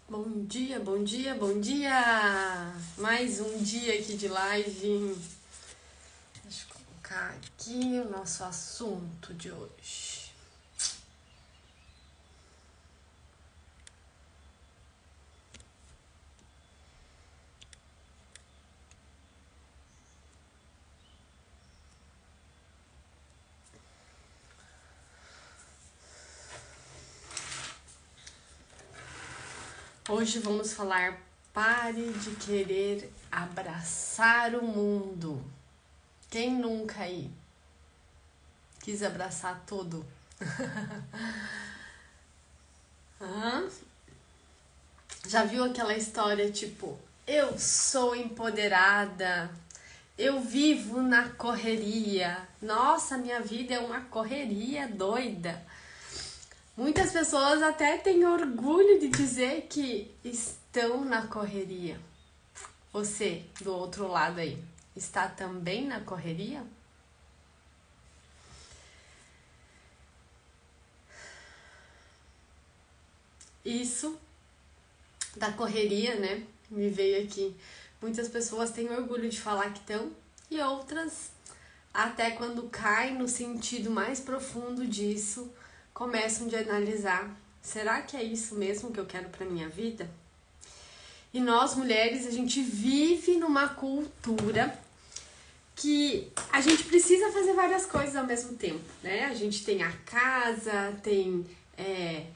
Bom dia, bom dia, bom dia! Mais um dia aqui de live. Deixa eu colocar aqui o nosso assunto de hoje. Hoje vamos falar: pare de querer abraçar o mundo. Quem nunca aí quis abraçar tudo? Já viu aquela história tipo, eu sou empoderada, eu vivo na correria, nossa, minha vida é uma correria doida. Muitas pessoas até têm orgulho de dizer que estão na correria. Você, do outro lado aí, está também na correria? Isso da correria, né? Me veio aqui. Muitas pessoas têm orgulho de falar que estão e outras, até quando caem no sentido mais profundo disso, começam de analisar: será que é isso mesmo que eu quero para minha vida? E nós mulheres, a gente vive numa cultura que a gente precisa fazer várias coisas ao mesmo tempo, né? A gente tem a casa, tem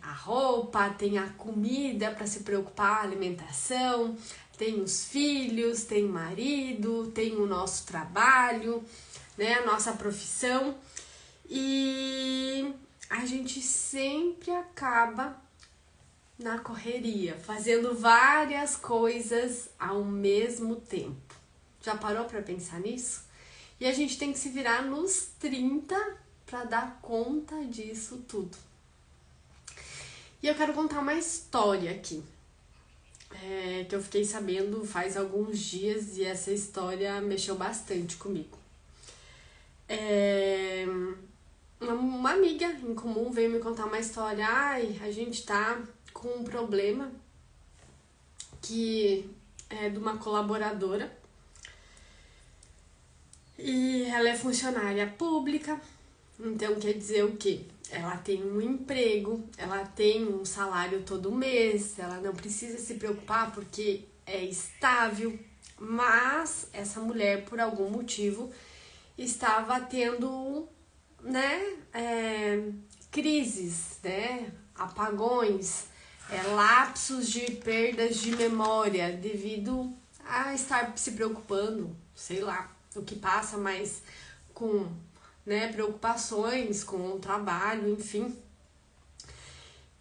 a roupa, tem a comida para se preocupar, a alimentação, tem os filhos, tem o marido, tem o nosso trabalho, né? A nossa profissão. E a gente sempre acaba na correria, fazendo várias coisas ao mesmo tempo. Já parou para pensar nisso? E a gente tem que se virar nos 30 para dar conta disso tudo. E eu quero contar uma história aqui, que eu fiquei sabendo faz alguns dias e essa história mexeu bastante comigo. Uma amiga em comum veio me contar uma história. A gente tá com um problema que é de uma colaboradora e ela é funcionária pública, então quer dizer o quê? Ela tem um emprego, ela tem um salário todo mês, ela não precisa se preocupar porque é estável, mas essa mulher, por algum motivo, estava tendo, crises, apagões, lapsos de perdas de memória devido a estar se preocupando, sei lá, o que passa, mas com preocupações com o trabalho, enfim.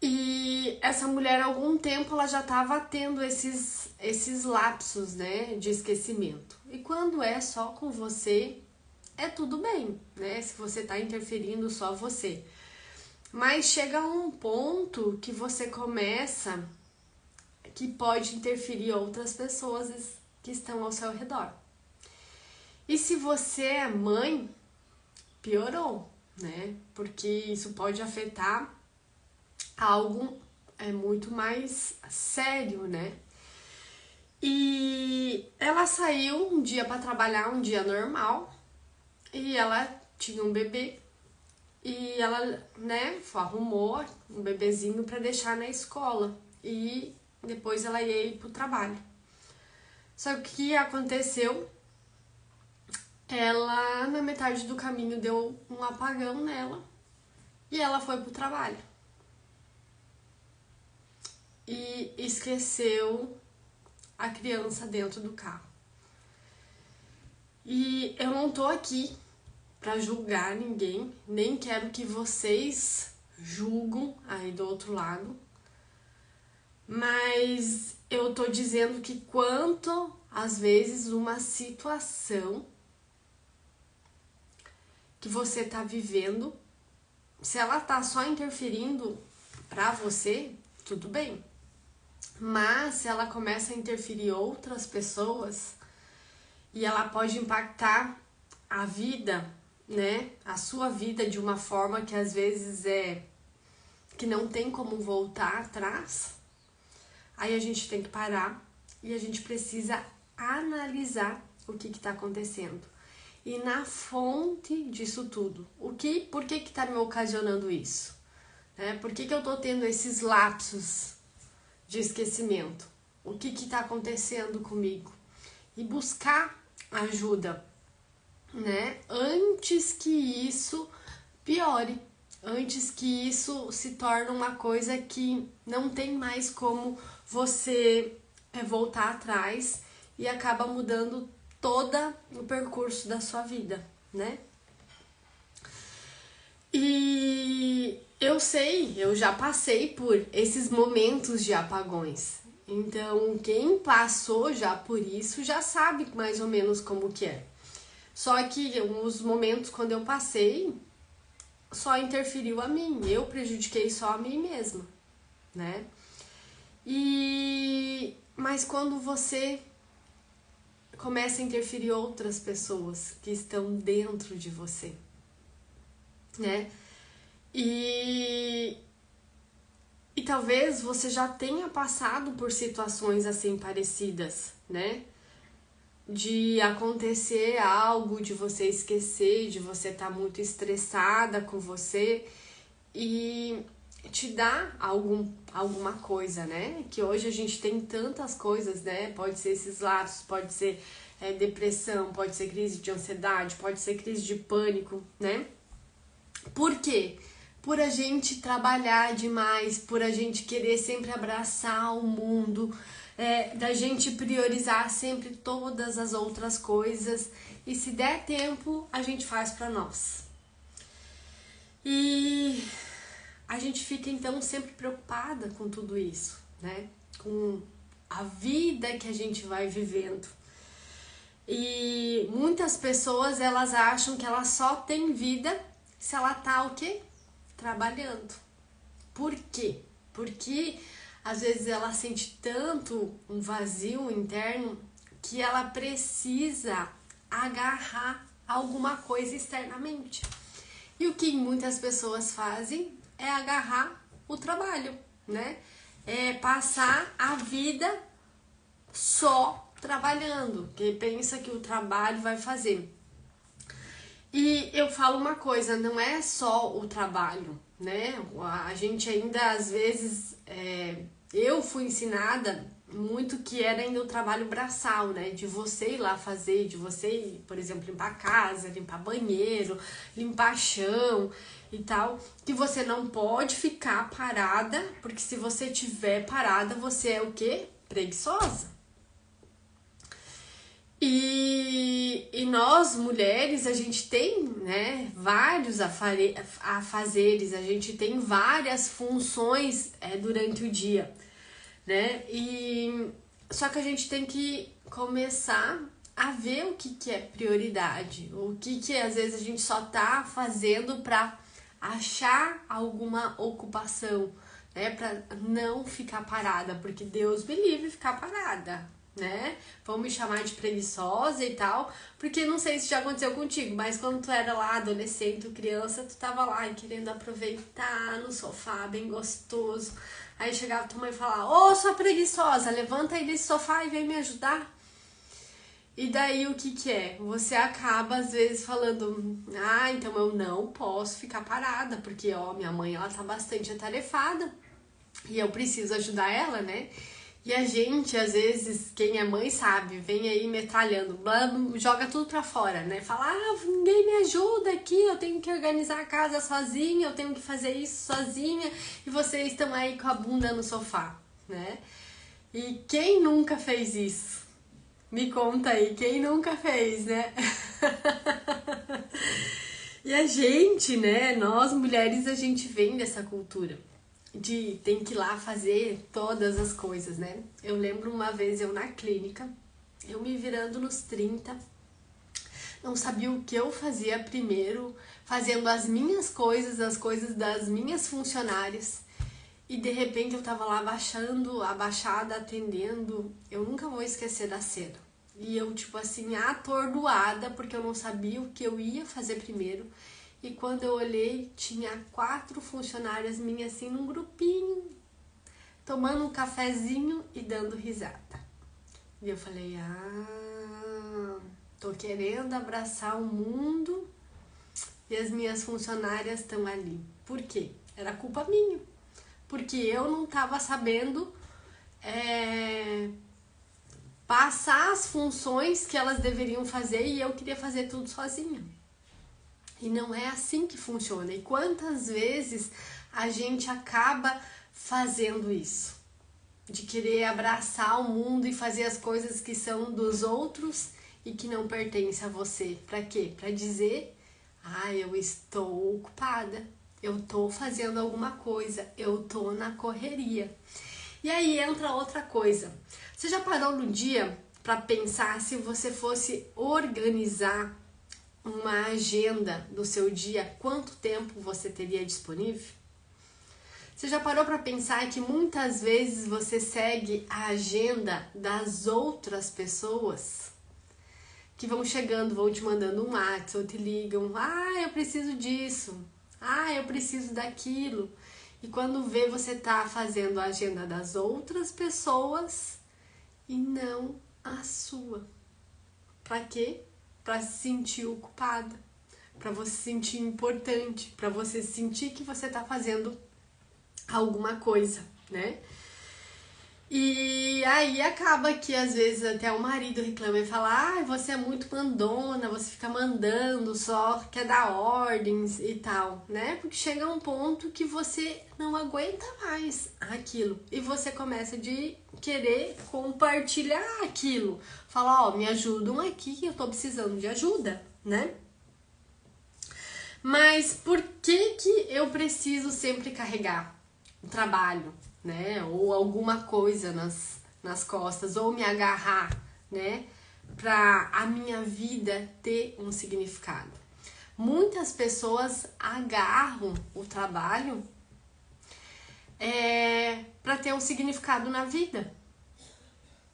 E essa mulher, há algum tempo, ela já estava tendo esses lapsos, de esquecimento. E quando é só com você, é tudo bem, né? Se você está interferindo só você. Mas chega um ponto que você começa, que pode interferir outras pessoas que estão ao seu redor. E se você é mãe, piorou, né? Porque isso pode afetar algo muito mais sério, né? E ela saiu um dia para trabalhar, um dia normal, e ela tinha um bebê e ela, arrumou um bebezinho para deixar na escola e depois ela ia ir pro trabalho. Só que o que aconteceu? Ela, na metade do caminho, deu um apagão nela e ela foi pro trabalho. E esqueceu a criança dentro do carro. E eu não tô aqui pra julgar ninguém, nem quero que vocês julgam aí do outro lado, mas eu tô dizendo que quanto às vezes uma situação que você tá vivendo, se ela tá só interferindo pra você, tudo bem. Mas se ela começa a interferir outras pessoas e ela pode impactar a vida, a sua vida de uma forma que às vezes que não tem como voltar atrás, Aí a gente tem que parar e a gente precisa analisar o que está acontecendo. E na fonte disso tudo, por que está me ocasionando isso? Por que eu estou tendo esses lapsos de esquecimento? O que está acontecendo comigo? E buscar ajuda, antes que isso piore, antes que isso se torne uma coisa que não tem mais como você voltar atrás e acaba mudando todo o percurso da sua vida, E eu sei, eu já passei por esses momentos de apagões. Então, quem passou já por isso já sabe mais ou menos como que é. Só que os momentos quando eu passei só interferiu a mim, eu prejudiquei só a mim mesma, Mas quando você começa a interferir outras pessoas que estão dentro de você, E talvez você já tenha passado por situações assim parecidas, De acontecer algo, de você esquecer, de você estar muito estressada com você e te dar alguma coisa, Que hoje a gente tem tantas coisas, Pode ser esses lapsos, pode ser depressão, pode ser crise de ansiedade, pode ser crise de pânico, Por quê? Por a gente trabalhar demais, por a gente querer sempre abraçar o mundo, da gente priorizar sempre todas as outras coisas e se der tempo a gente faz pra nós. E a gente fica então sempre preocupada com tudo isso, Com a vida que a gente vai vivendo. E muitas pessoas elas acham que ela só tem vida se ela tá o quê? Trabalhando. Por quê? Porque às vezes ela sente tanto um vazio interno que ela precisa agarrar alguma coisa externamente. E o que muitas pessoas fazem é agarrar o trabalho, É passar a vida só trabalhando, que pensa que o trabalho vai fazer. E eu falo uma coisa, não é só o trabalho, A gente ainda, às vezes, eu fui ensinada muito que era ainda o trabalho braçal, De você ir lá fazer, de você ir, por exemplo, limpar a casa, limpar banheiro, limpar chão e tal, que você não pode ficar parada, porque se você tiver parada, você é o quê? Preguiçosa. E nós, mulheres, a gente tem, vários afazeres, a gente tem várias funções durante o dia, Só que a gente tem que começar a ver o que é prioridade, o que às vezes a gente só tá fazendo pra achar alguma ocupação, Pra não ficar parada, porque Deus me livre ficar parada, Vão me chamar de preguiçosa e tal, porque não sei se já aconteceu contigo, mas quando tu era lá adolescente, criança, tu tava lá querendo aproveitar no sofá, bem gostoso. Aí chegava tua mãe e falava: ô, sua preguiçosa, levanta aí desse sofá e vem me ajudar. E daí o que é? Você acaba às vezes falando: então eu não posso ficar parada, porque minha mãe ela tá bastante atarefada e eu preciso ajudar ela, E a gente, às vezes, quem é mãe sabe, vem aí metralhando, joga tudo pra fora, Fala: ninguém me ajuda aqui, eu tenho que organizar a casa sozinha, eu tenho que fazer isso sozinha, e vocês estão aí com a bunda no sofá, E quem nunca fez isso? Me conta aí, quem nunca fez, E a gente, nós mulheres, a gente vem dessa cultura de tem que ir lá fazer todas as coisas, Eu lembro uma vez eu na clínica, eu me virando nos 30, não sabia o que eu fazia primeiro, fazendo as minhas coisas, as coisas das minhas funcionárias, e de repente eu tava lá abaixada, atendendo, eu nunca vou esquecer da cena. E eu, tipo assim, atordoada, porque eu não sabia o que eu ia fazer primeiro. E quando eu olhei, tinha 4 funcionárias minhas assim num grupinho, tomando um cafezinho e dando risada. E eu falei, tô querendo abraçar o mundo e as minhas funcionárias estão ali. Por quê? Era culpa minha. Porque eu não estava sabendo passar as funções que elas deveriam fazer e eu queria fazer tudo sozinha. E não é assim que funciona. E quantas vezes a gente acaba fazendo isso? De querer abraçar o mundo e fazer as coisas que são dos outros e que não pertencem a você. Para quê? Para dizer, eu estou ocupada, eu estou fazendo alguma coisa, eu estou na correria. E aí entra outra coisa. Você já parou no dia para pensar se você fosse organizar uma agenda do seu dia, quanto tempo você teria disponível? Você já parou para pensar que muitas vezes você segue a agenda das outras pessoas que vão chegando, vão te mandando um WhatsApp ou te ligam, eu preciso disso, eu preciso daquilo. E quando vê, você tá fazendo a agenda das outras pessoas e não a sua. Para quê? Para se sentir ocupada, para você se sentir importante, para você sentir que você tá fazendo alguma coisa, né? E aí acaba que às vezes até o marido reclama e fala, você é muito mandona, você fica mandando, só quer dar ordens e tal, né? Porque chega um ponto que você não aguenta mais aquilo e você começa de querer compartilhar aquilo. Fala, me ajudam aqui, eu tô precisando de ajuda, né? Mas por que eu preciso sempre carregar o trabalho, né? Ou alguma coisa nas costas, ou me agarrar, né? Pra a minha vida ter um significado. Muitas pessoas agarram o trabalho para ter um significado na vida.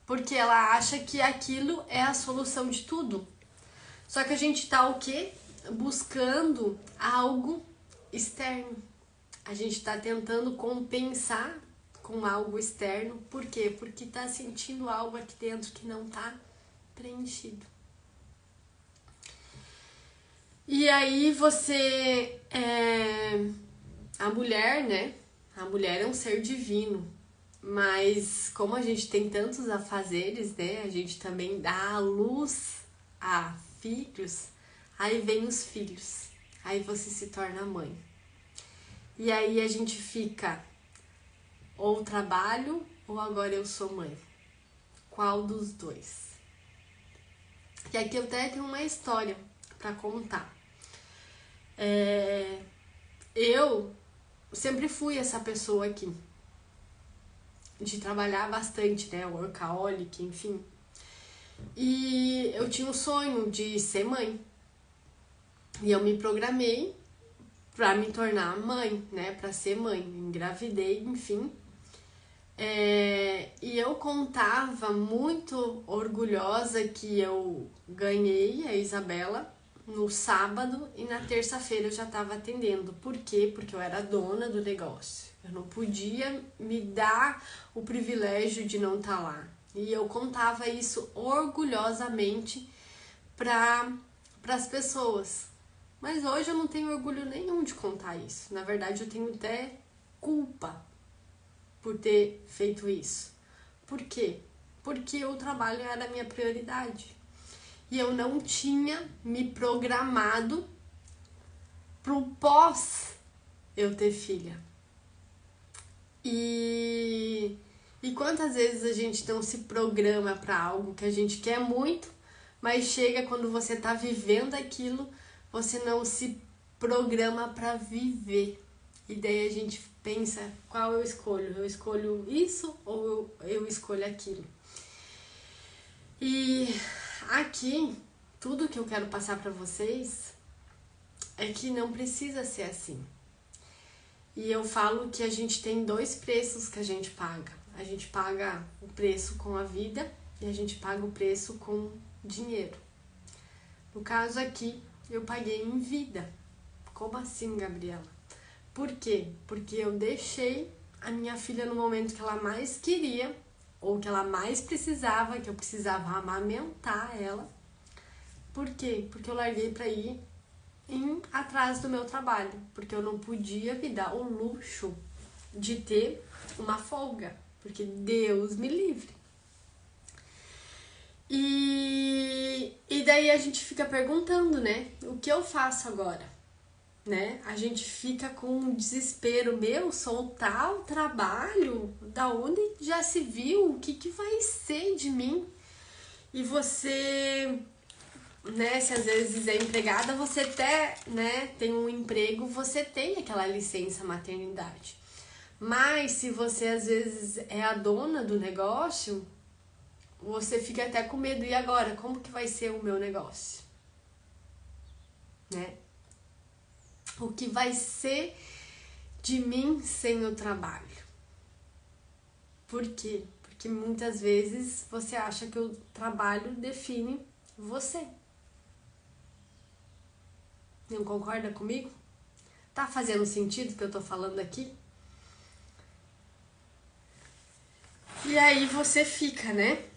Porque ela acha que aquilo é a solução de tudo. Só que a gente tá o quê? Buscando algo externo. A gente tá tentando compensar com algo externo. Por quê? Porque tá sentindo algo aqui dentro que não tá preenchido. E aí você a mulher, né? A mulher é um ser divino. Mas como a gente tem tantos afazeres, né? A gente também dá a luz a filhos. Aí vem os filhos. Aí você se torna mãe. E aí a gente fica, ou trabalho, ou agora eu sou mãe. Qual dos dois? E aqui eu até tenho uma história para contar. Eu sempre fui essa pessoa aqui, de trabalhar bastante, né? Workaholic, enfim. E eu tinha um sonho de ser mãe. E eu me programei pra me tornar mãe, né? Pra ser mãe. Engravidei, enfim. E eu contava muito orgulhosa que eu ganhei a Isabela no sábado e na terça-feira eu já estava atendendo. Por quê? Porque eu era dona do negócio. Eu não podia me dar o privilégio de não estar lá. E eu contava isso orgulhosamente para as pessoas. Mas hoje eu não tenho orgulho nenhum de contar isso. Na verdade, eu tenho até culpa por ter feito isso. Por quê? Porque o trabalho era a minha prioridade. E eu não tinha me programado pro pós eu ter filha. E quantas vezes a gente não se programa para algo que a gente quer muito, mas chega quando você tá vivendo aquilo, você não se programa para viver. E daí a gente pensa, qual eu escolho? Eu escolho isso ou eu escolho aquilo? E aqui, tudo que eu quero passar para vocês é que não precisa ser assim. E eu falo que a gente tem dois preços que a gente paga. A gente paga o preço com a vida e a gente paga o preço com dinheiro. No caso aqui, eu paguei em vida. Como assim, Gabriela? Por quê? Porque eu deixei a minha filha no momento que ela mais queria, ou que ela mais precisava, que eu precisava amamentar ela. Por quê? Porque eu larguei pra ir atrás do meu trabalho, porque eu não podia me dar o luxo de ter uma folga, porque Deus me livre. E daí a gente fica perguntando, né? O que eu faço agora? Né? A gente fica com um desespero, soltar o trabalho, da onde já se viu, o que vai ser de mim? E você, né, se às vezes é empregada, você até, né, tem um emprego, você tem aquela licença maternidade. Mas se você às vezes é a dona do negócio, você fica até com medo. E agora, como que vai ser o meu negócio? Né? O que vai ser de mim sem o trabalho? Por quê? Porque muitas vezes você acha que o trabalho define você. Não concorda comigo? Tá fazendo sentido o que eu tô falando aqui? E aí você fica, né?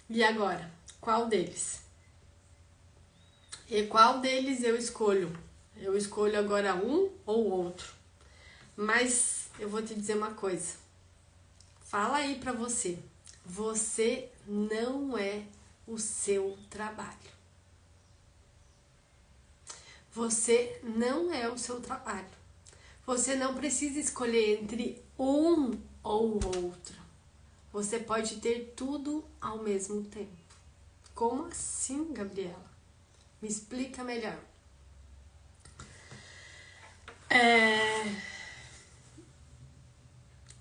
E agora? Qual deles? E qual deles eu escolho? Eu escolho agora um ou outro. Mas eu vou te dizer uma coisa. Fala aí pra você. Você não é o seu trabalho. Você não é o seu trabalho. Você não precisa escolher entre um ou outro. Você pode ter tudo ao mesmo tempo. Como assim, Gabriela? Me explica melhor.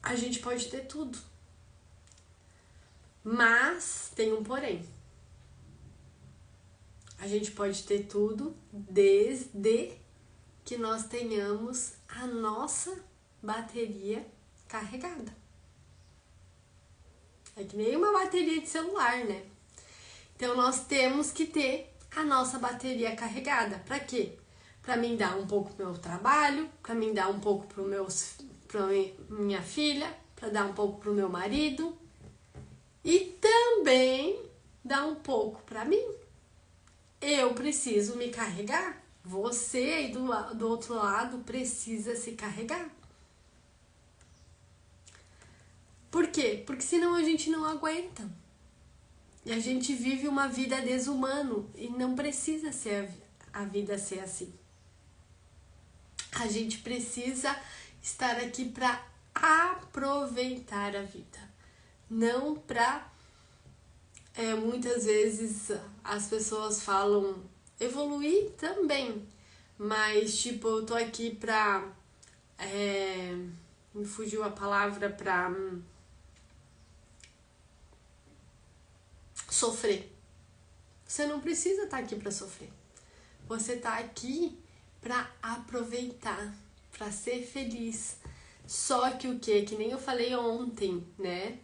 A gente pode ter tudo. Mas tem um porém. A gente pode ter tudo desde que nós tenhamos a nossa bateria carregada. É que nem uma bateria de celular, né? Então nós temos que ter a nossa bateria carregada. Para quê? Para mim dar um pouco pro meu trabalho, para mim dar um pouco pra minha filha, para dar um pouco pro meu marido e também dar um pouco para mim. Eu preciso me carregar. Você aí do outro lado precisa se carregar. Por quê? Porque senão a gente não aguenta. E a gente vive uma vida desumano e não precisa ser a vida ser assim. A gente precisa estar aqui para aproveitar a vida, não para muitas vezes as pessoas falam evoluir também, mas tipo, eu tô aqui pra me fugiu a palavra, pra sofrer. Você não precisa estar aqui pra sofrer. Você tá aqui pra aproveitar, pra ser feliz. Só que o que nem eu falei ontem, né?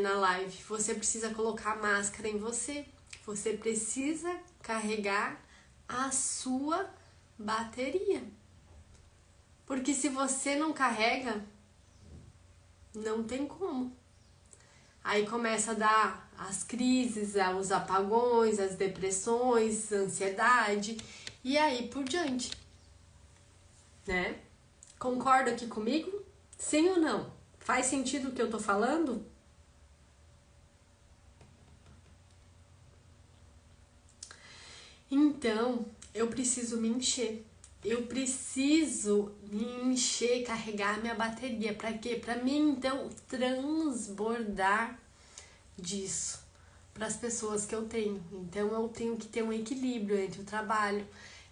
Na live, você precisa colocar máscara em você. Você precisa carregar a sua bateria. Porque se você não carrega, não tem como. Aí começa a dar as crises, os apagões, as depressões, a ansiedade e aí por diante, né? Concorda aqui comigo? Sim ou não? Faz sentido o que eu tô falando? Então, eu preciso me encher. Eu preciso me encher, carregar minha bateria. Para quê? Para mim, então, transbordar disso para as pessoas que eu tenho. Então, eu tenho que ter um equilíbrio entre o trabalho.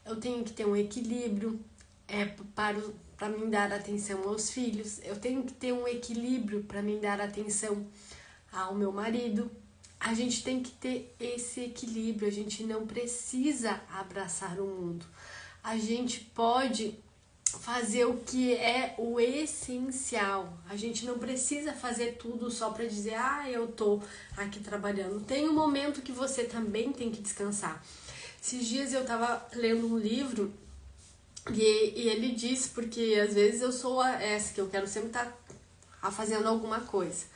Eu tenho que ter um equilíbrio para me dar atenção aos filhos. Eu tenho que ter um equilíbrio para me dar atenção ao meu marido. A gente tem que ter esse equilíbrio, a gente não precisa abraçar o mundo. A gente pode fazer o que é o essencial. A gente não precisa fazer tudo só para dizer, eu tô aqui trabalhando. Tem um momento que você também tem que descansar. Esses dias eu tava lendo um livro E ele diz, porque às vezes eu sou essa, que eu quero sempre estar fazendo alguma coisa.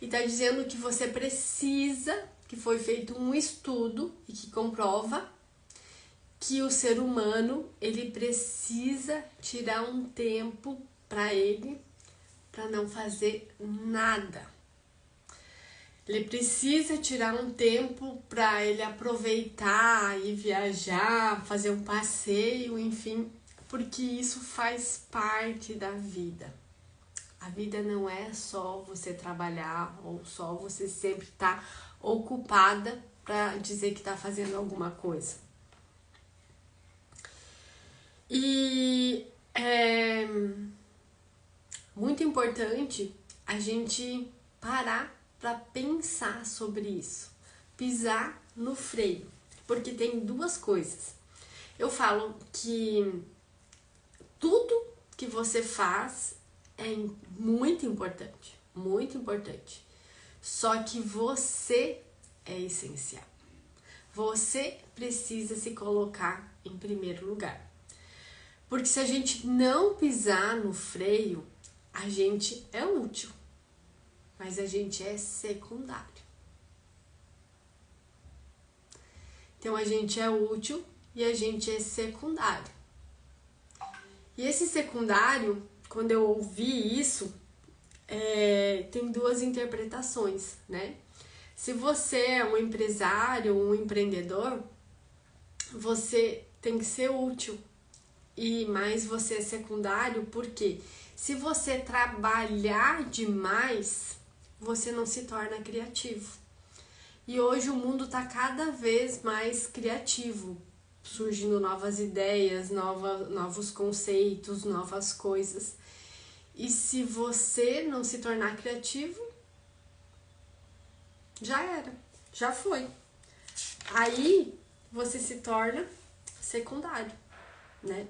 E tá dizendo que você precisa, que foi feito um estudo e que comprova que o ser humano, ele precisa tirar um tempo para ele, para não fazer nada. Ele precisa tirar um tempo para ele aproveitar e viajar, fazer um passeio, enfim, porque isso faz parte da vida. A vida não é só você trabalhar ou só você sempre estar ocupada para dizer que está fazendo alguma coisa. E é muito importante a gente parar para pensar sobre isso, pisar no freio, porque tem duas coisas. Eu falo que tudo que você faz é muito importante, muito importante. Só que você é essencial. Você precisa se colocar em primeiro lugar. Porque se a gente não pisar no freio, a gente é útil, mas a gente é secundário. Então a gente é útil e a gente é secundário. E esse secundário, quando eu ouvi isso, tem duas interpretações, né? Se você é um empresário, um empreendedor, você tem que ser útil. E mais você é secundário, porque se você trabalhar demais, você não se torna criativo. E hoje o mundo está cada vez mais criativo, surgindo novas ideias, novos conceitos, novas coisas. E se você não se tornar criativo, já era, já foi. Aí você se torna secundário, né?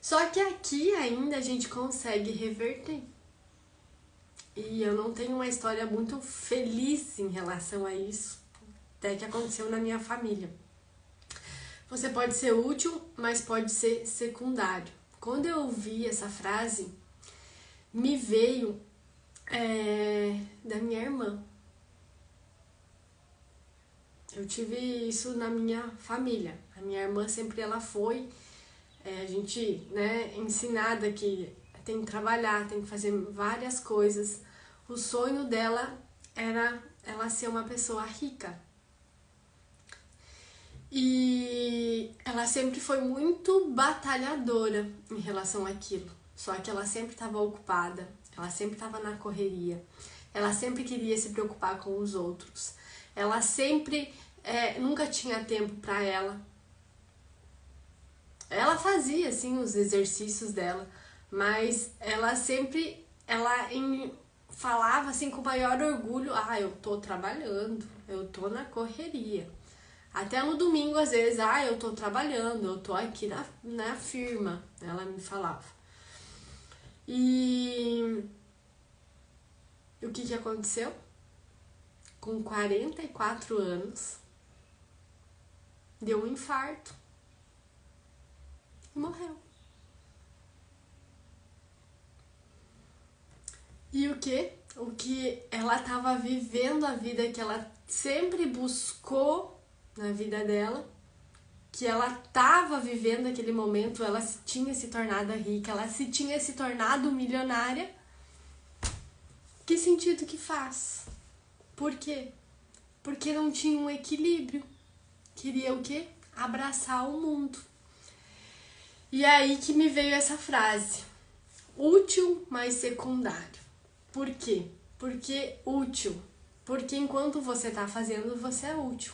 Só que aqui ainda a gente consegue reverter. E eu não tenho uma história muito feliz em relação a isso, até que aconteceu na minha família. Você pode ser útil, mas pode ser secundário. Quando eu ouvi essa frase, me veio da minha irmã. Eu tive isso na minha família. A minha irmã sempre ela foi... a gente, né, ensinada que tem que trabalhar, tem que fazer várias coisas. O sonho dela era ela ser uma pessoa rica. E ela sempre foi muito batalhadora em relação àquilo. Só que ela sempre estava ocupada, ela sempre estava na correria. Ela sempre queria se preocupar com os outros. Ela sempre nunca tinha tempo para ela. Ela fazia, assim, os exercícios dela, mas ela sempre, falava, assim, com maior orgulho, eu tô trabalhando, eu tô na correria. Até no domingo, às vezes, eu tô trabalhando, eu tô aqui na firma, ela me falava. E o que aconteceu? Com 44 anos, deu um infarto. E morreu. E o que? O que ela estava vivendo a vida que ela sempre buscou na vida dela, que ela estava vivendo aquele momento, ela tinha se tornado rica, ela se tinha se tornado milionária. Que sentido que faz? Por quê? Porque não tinha um equilíbrio. Queria o quê? Abraçar o mundo. E aí que me veio essa frase, útil, mas secundário. Por quê? Porque útil, porque enquanto você tá fazendo, você é útil.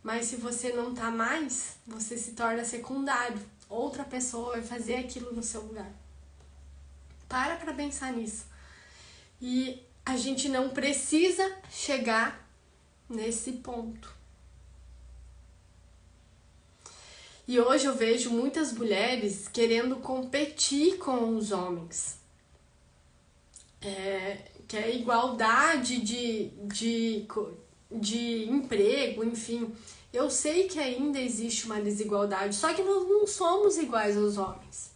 Mas se você não tá mais, você se torna secundário. Outra pessoa vai fazer aquilo no seu lugar. Para pra pensar nisso. E a gente não precisa chegar nesse ponto. E hoje eu vejo muitas mulheres querendo competir com os homens. Que é igualdade de emprego, enfim. Eu sei que ainda existe uma desigualdade, só que nós não somos iguais aos homens.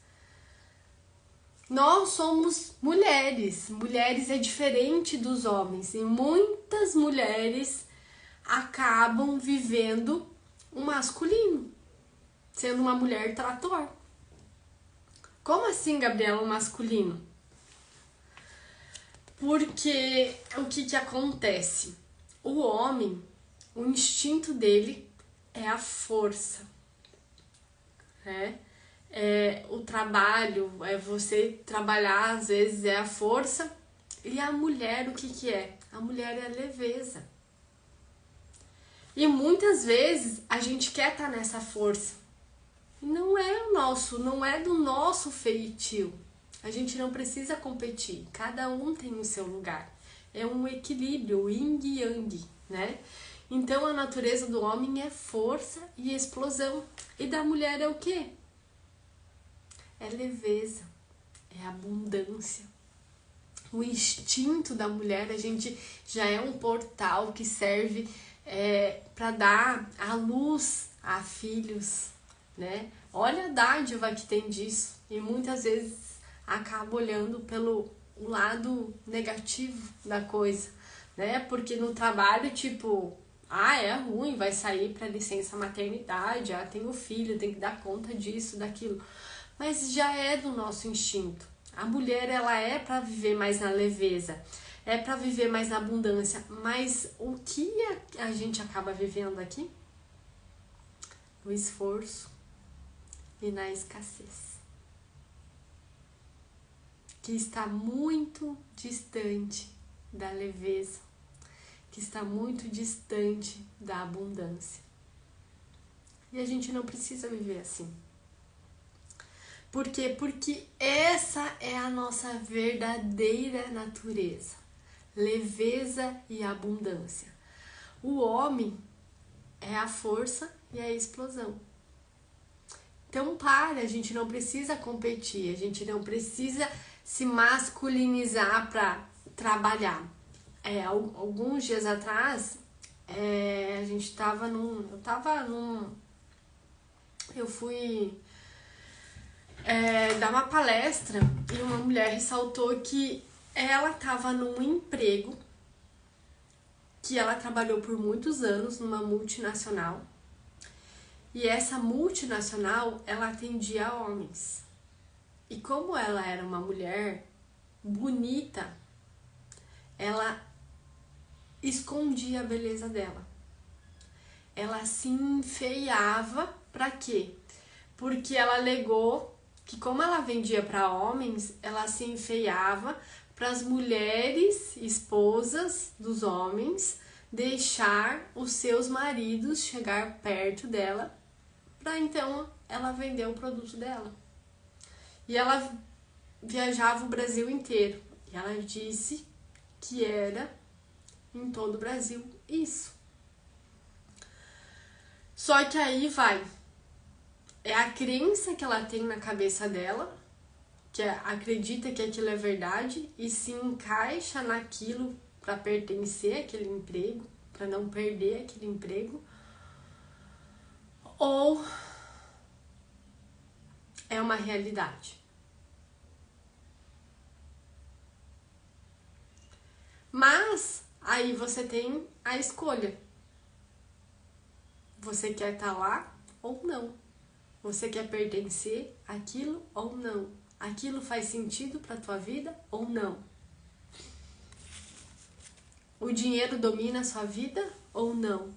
Nós somos mulheres. Mulheres é diferente dos homens. E muitas mulheres acabam vivendo um masculino, sendo uma mulher trator. Como assim, Gabriela, um masculino? Porque o que acontece? O homem, o instinto dele é a força, né? O trabalho, é você trabalhar, às vezes é a força. E a mulher, o que é? A mulher é a leveza. E muitas vezes a gente quer estar nessa força. E não é do nosso feitio. A gente não precisa competir. Cada um tem o seu lugar. É um equilíbrio, yin e yang, né? Então a natureza do homem é força e explosão. E da mulher é o quê? É leveza, é abundância. O instinto da mulher, a gente já é um portal que serve para dar a luz a filhos, né? Olha a dádiva que tem disso. E muitas vezes acaba olhando pelo lado negativo da coisa, né? Porque no trabalho, tipo, é ruim, vai sair para licença maternidade, tem o filho, tem que dar conta disso, daquilo. Mas já é do nosso instinto. A mulher, ela é para viver mais na leveza, é para viver mais na abundância. Mas o que a gente acaba vivendo aqui? No esforço e na escassez, que está muito distante da leveza, que está muito distante da abundância. E a gente não precisa viver assim. Por quê? Porque essa é a nossa verdadeira natureza. Leveza e abundância. O homem é a força e a explosão. Então a gente não precisa competir, a gente não precisa se masculinizar para trabalhar. Alguns dias atrás, a gente eu fui dar uma palestra e uma mulher ressaltou que ela estava num emprego que ela trabalhou por muitos anos numa multinacional, e essa multinacional ela atendia homens, e como ela era uma mulher bonita, ela escondia a beleza dela, ela se enfeiava. Pra quê? Porque ela alegou que como ela vendia para homens, ela se enfeiava para as mulheres, esposas dos homens, deixar os seus maridos chegar perto dela, para então ela vender o produto dela. E ela viajava o Brasil inteiro. E ela disse que era em todo o Brasil isso. Só que aí é a crença que ela tem na cabeça dela, que acredita que aquilo é verdade e se encaixa naquilo para pertencer àquele emprego, para não perder aquele emprego, ou é uma realidade. Mas aí você tem a escolha. Você quer estar lá ou não? Você quer pertencer àquilo ou não? Aquilo faz sentido para tua vida ou não? O dinheiro domina a sua vida ou não?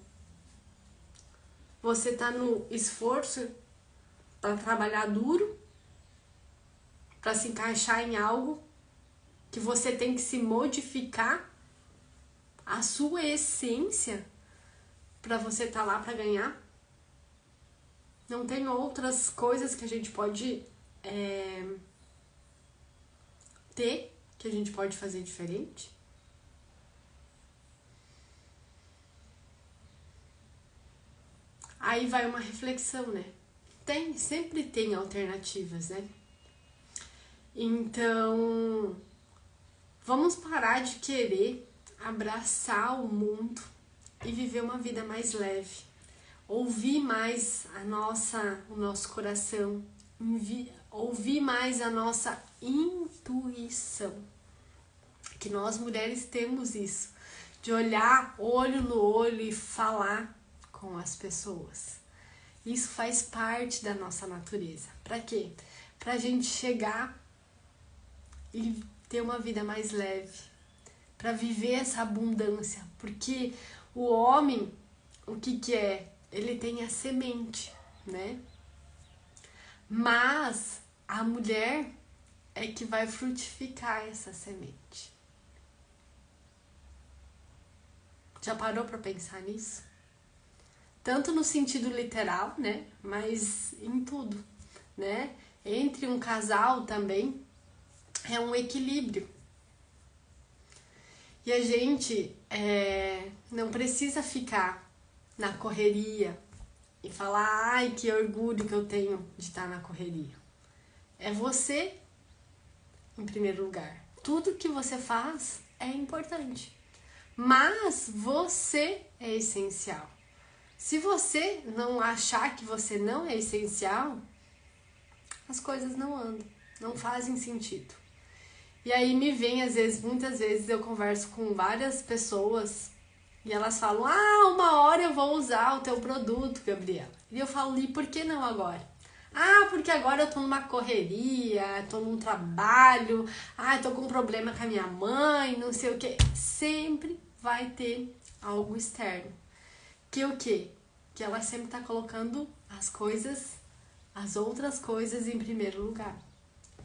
Você tá no esforço para trabalhar duro, para se encaixar em algo que você tem que se modificar a sua essência para você estar lá para ganhar? Não tem outras coisas que a gente pode ter, que a gente pode fazer diferente? Aí vai uma reflexão, né? Sempre tem alternativas, né? Então, vamos parar de querer abraçar o mundo e viver uma vida mais leve. ouvir mais o nosso coração, ouvir mais a nossa intuição. Que nós mulheres temos isso, de olhar olho no olho e falar com as pessoas. Isso faz parte da nossa natureza. Para quê? Pra gente chegar e ter uma vida mais leve, para viver essa abundância, porque o homem, o que é? Ele tem a semente, né? Mas a mulher é que vai frutificar essa semente. Já parou para pensar nisso? Tanto no sentido literal, né? Mas em tudo, né? Entre um casal também é um equilíbrio. E a gente não precisa ficar na correria e falar, ai, que orgulho que eu tenho de estar na correria. É você, em primeiro lugar. Tudo que você faz é importante, mas você é essencial. Se você não achar que você não é essencial, as coisas não andam, não fazem sentido. E aí me vem, muitas vezes eu converso com várias pessoas e elas falam, uma hora eu vou usar o teu produto, Gabriela. E eu falo, e por que não agora? Porque agora eu tô numa correria, tô num trabalho, tô com um problema com a minha mãe, não sei o quê. Sempre vai ter algo externo. Que o quê? Que ela sempre tá colocando as outras coisas em primeiro lugar.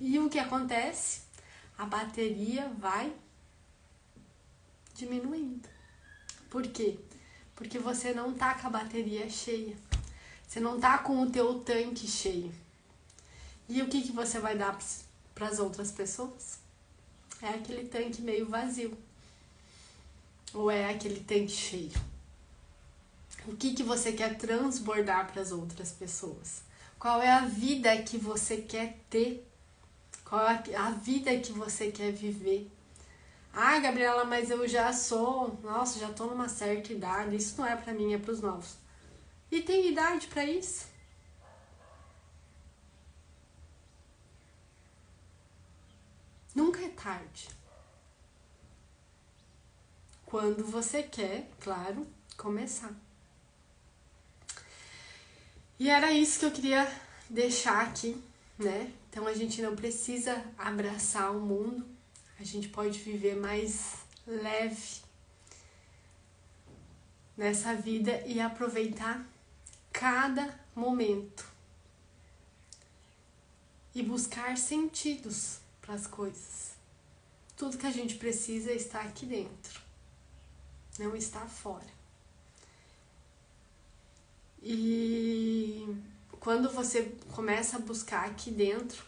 E o que acontece? A bateria vai diminuindo. Por quê? Porque você não tá com a bateria cheia. Você não tá com o teu tanque cheio. E o que você vai dar para as outras pessoas? É aquele tanque meio vazio. Ou é aquele tanque cheio? O que você quer transbordar para as outras pessoas? Qual é a vida que você quer ter? Qual é a vida que você quer viver? Gabriela, mas eu já já tô numa certa idade, isso não é pra mim, é pros novos. E tem idade pra isso? Nunca é tarde. Quando você quer, claro, começar. E era isso que eu queria deixar aqui, né? Então a gente não precisa abraçar o mundo, a gente pode viver mais leve nessa vida e aproveitar cada momento e buscar sentidos para as coisas. Tudo que a gente precisa está aqui dentro, não está fora. E quando você começa a buscar aqui dentro,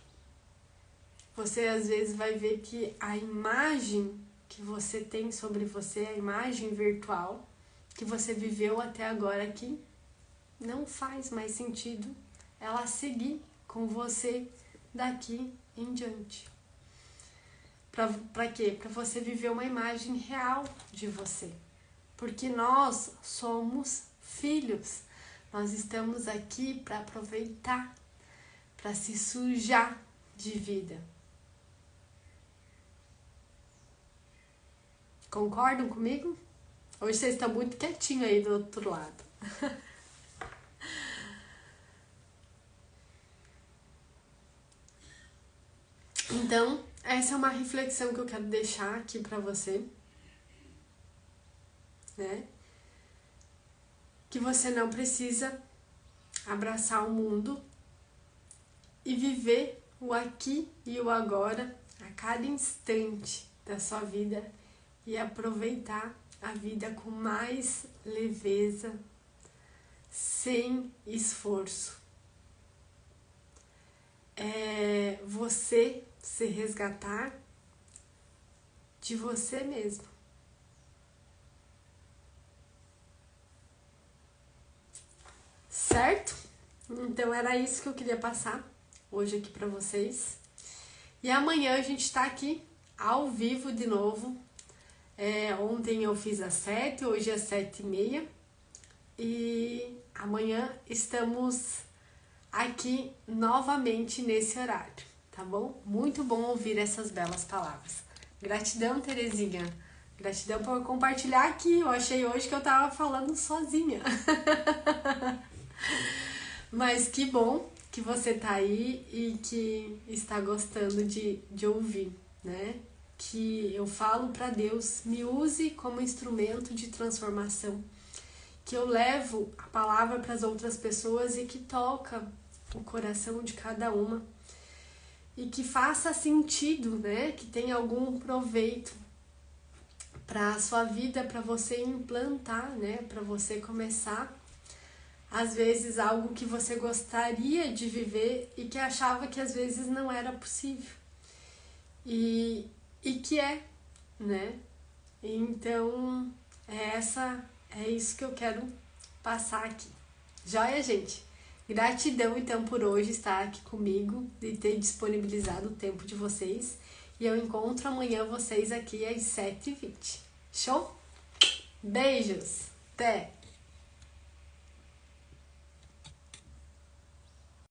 você às vezes vai ver que a imagem que você tem sobre você, a imagem virtual que você viveu até agora aqui, não faz mais sentido ela seguir com você daqui em diante. Pra quê? Pra você viver uma imagem real de você. Porque nós somos filhos. Nós estamos aqui para aproveitar, para se sujar de vida. Concordam comigo? Hoje vocês estão muito quietinhos aí do outro lado. Então, essa é uma reflexão que eu quero deixar aqui pra você, né? Que você não precisa abraçar o mundo e viver o aqui e o agora a cada instante da sua vida e aproveitar a vida com mais leveza, sem esforço. É você se resgatar de você mesmo. Certo? Então era isso que eu queria passar hoje aqui pra vocês. E amanhã a gente tá aqui ao vivo de novo. Ontem eu fiz às 7, hoje às 7h30. E amanhã estamos aqui novamente nesse horário, tá bom? Muito bom ouvir essas belas palavras. Gratidão, Terezinha. Gratidão por compartilhar aqui. Eu achei hoje que eu tava falando sozinha. Mas que bom que você tá aí e que está gostando de ouvir, né? Que eu falo para Deus, me use como instrumento de transformação, que eu levo a palavra para as outras pessoas e que toca o coração de cada uma e que faça sentido, né? Que tenha algum proveito para a sua vida, para você implantar, né? Para você começar, às vezes, algo que você gostaria de viver e que achava que às vezes não era possível. E que é, né? Então, é isso que eu quero passar aqui. Joia, gente? Gratidão, então, por hoje estar aqui comigo e ter disponibilizado o tempo de vocês. E eu encontro amanhã vocês aqui às 7h20. Show? Beijos! Até!